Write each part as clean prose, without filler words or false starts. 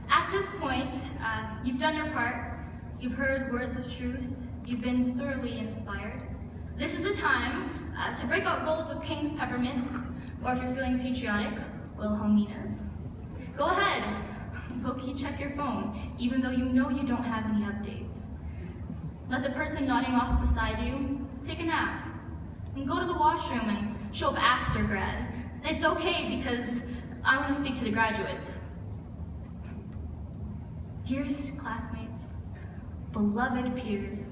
At this point, you've done your part, you've heard words of truth, you've been thoroughly inspired. This is the time to break out rolls of King's Peppermints, or if you're feeling patriotic, Wilhelmina's. Go ahead, low-key check your phone, even though you know you don't have any updates. Let the person nodding off beside you take a nap, and go to the washroom and show up after grad. It's okay because I want to speak to the graduates. Dearest classmates, beloved peers,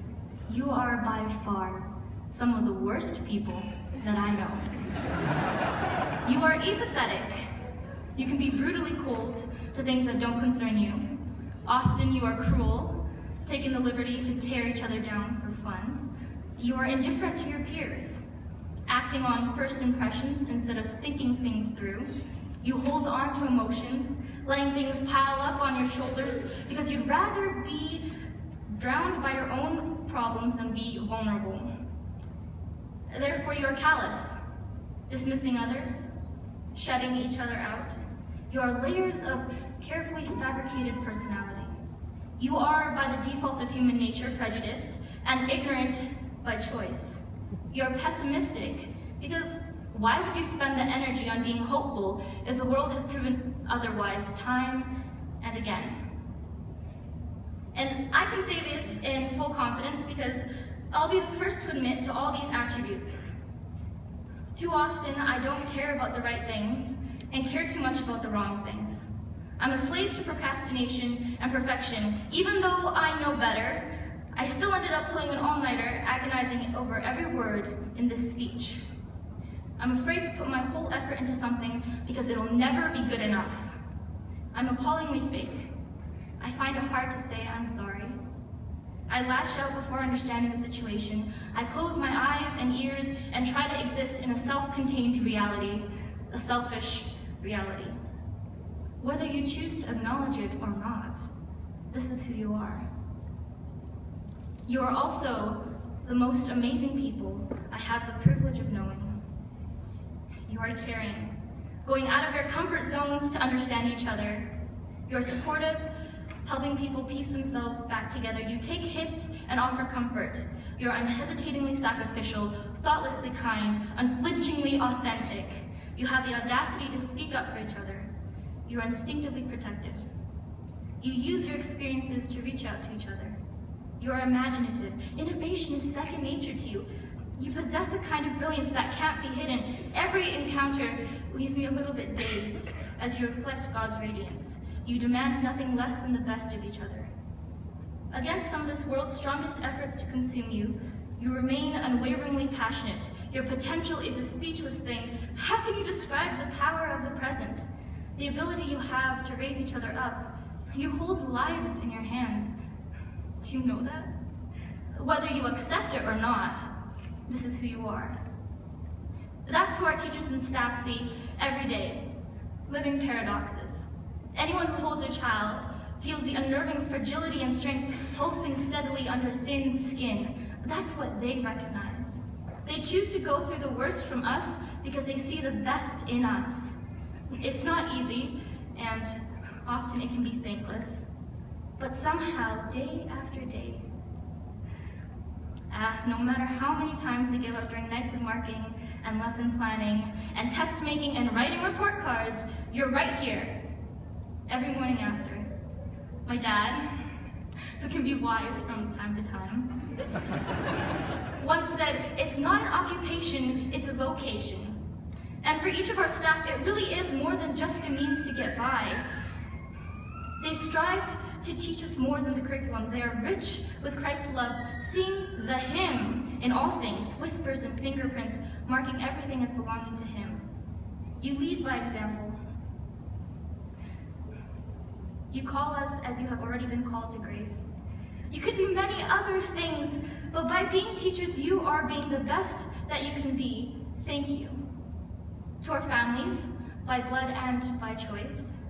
you are by far some of the worst people that I know. You are apathetic. You can be brutally cold to things that don't concern you. Often you are cruel, taking the liberty to tear each other down for fun. You are indifferent to your peers, acting on first impressions instead of thinking things through. You hold on to emotions, letting things pile up on your shoulders because you'd rather be drowned by your own problems than be vulnerable. Therefore, you are callous, dismissing others, shutting each other out. You are layers of carefully fabricated personality. You are, by the default of human nature, prejudiced and ignorant by choice. You are pessimistic because why would you spend the energy on being hopeful if the world has proven otherwise time and again? And I can say this in full confidence because I'll be the first to admit to all these attributes. Too often, I don't care about the right things and care too much about the wrong things. I'm a slave to procrastination and perfection. Even though I know better, I still ended up pulling an all-nighter, agonizing over every word in this speech. I'm afraid to put my whole effort into something because it'll never be good enough. I'm appallingly fake. I find it hard to say I'm sorry. I lash out before understanding the situation. I close my eyes and ears and try to exist in a self-contained reality, a selfish reality. Whether you choose to acknowledge it or not, this is who you are. You are also the most amazing people I have the privilege of knowing. You are caring, going out of your comfort zones to understand each other. You're supportive, helping people piece themselves back together. You take hits and offer comfort. You're unhesitatingly sacrificial, thoughtlessly kind, unflinchingly authentic. You have the audacity to speak up for each other. You are instinctively protective. You use your experiences to reach out to each other. You are imaginative. Innovation is second nature to you. You possess a kind of brilliance that can't be hidden. Every encounter leaves me a little bit dazed as you reflect God's radiance. You demand nothing less than the best of each other. Against some of this world's strongest efforts to consume you, you remain unwaveringly passionate. Your potential is a speechless thing. How can you describe the power of the present? The ability you have to raise each other up. You hold lives in your hands. Do you know that? Whether you accept it or not, this is who you are. That's who our teachers and staff see every day, living paradoxes. Anyone who holds a child feels the unnerving fragility and strength pulsing steadily under thin skin. That's what they recognize. They choose to go through the worst from us because they see the best in us. It's not easy, and often it can be thankless, but somehow, day after day, no matter how many times they give up during nights of marking and lesson planning and test making and writing report cards, you're right here, every morning after. My dad, who can be wise from time to time, once said, "It's not an occupation, it's a vocation." And for each of our staff, it really is more than just a means to get by. They strive to teach us more than the curriculum. They are rich with Christ's love, seeing the Him in all things, whispers and fingerprints, marking everything as belonging to Him. You lead by example. You call us as you have already been called to grace. You could be many other things, but by being teachers, you are being the best that you can be. Thank you. To our families, by blood and by choice,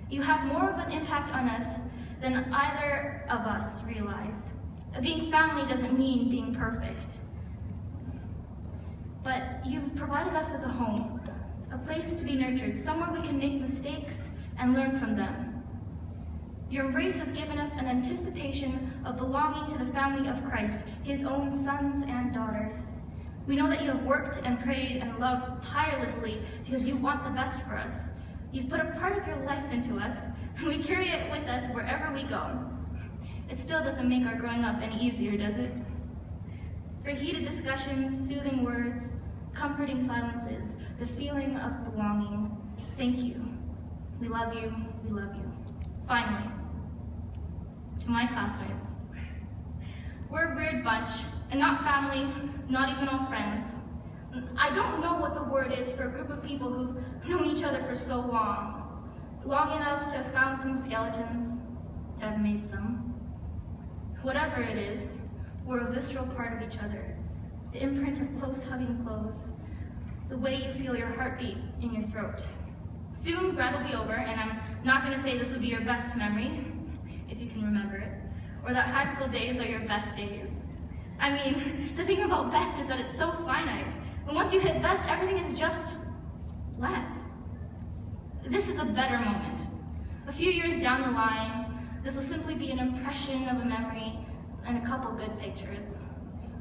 you have more of an impact on us than either of us realize. Being family doesn't mean being perfect, but you've provided us with a home, a place to be nurtured, somewhere we can make mistakes and learn from them. Your embrace has given us an anticipation of belonging to the family of Christ, his own sons and daughters. We know that you have worked and prayed and loved tirelessly because you want the best for us. You've put a part of your life into us, and we carry it with us wherever we go. It still doesn't make our growing up any easier, does it? For heated discussions, soothing words, comforting silences, the feeling of belonging, thank you. We love you, we love you. Finally, to my classmates. We're a weird bunch, and not family, not even all friends. I don't know what the word is for a group of people who've known each other for so long. Long enough to have found some skeletons, to have made some. Whatever it is, we're a visceral part of each other. The imprint of close hugging clothes, the way you feel your heartbeat in your throat. Soon, grad will be over, and I'm not going to say this will be your best memory, if you can remember it, or that high school days are your best days. I mean, the thing about best is that it's so finite. And once you hit best, everything is just less. This is a better moment. A few years down the line, this will simply be an impression of a memory and a couple good pictures.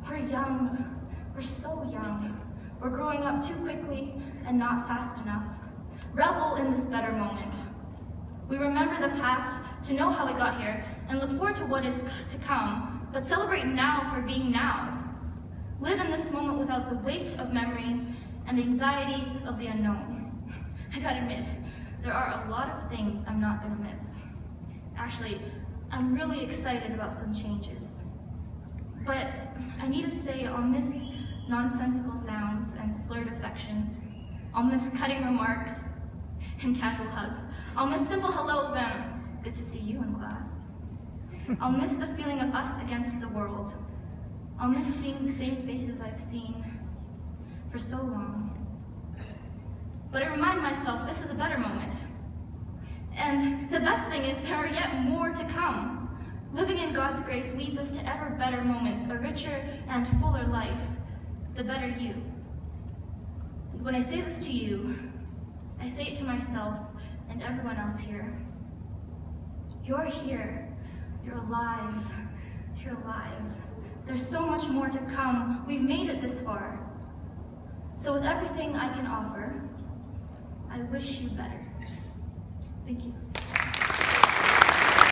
We're young. We're so young. We're growing up too quickly and not fast enough. Revel in this better moment. We remember the past to know how we got here and look forward to what is to come, but celebrate now for being now. Live in this moment without the weight of memory and the anxiety of the unknown. I gotta admit, there are a lot of things I'm not gonna miss. Actually, I'm really excited about some changes. But I need to say I'll miss nonsensical sounds and slurred affections. I'll miss cutting remarks and casual hugs. I'll miss simple hellos and good to see you in class. I'll miss the feeling of us against the world. I'll miss seeing the same faces I've seen for so long. But I remind myself this is a better moment. And the best thing is there are yet more to come. Living in God's grace leads us to ever better moments, a richer and fuller life, the better you. And when I say this to you, I say it to myself and everyone else here. You're here. You're alive. You're alive. There's so much more to come. We've made it this far. So with everything I can offer, I wish you better. Thank you.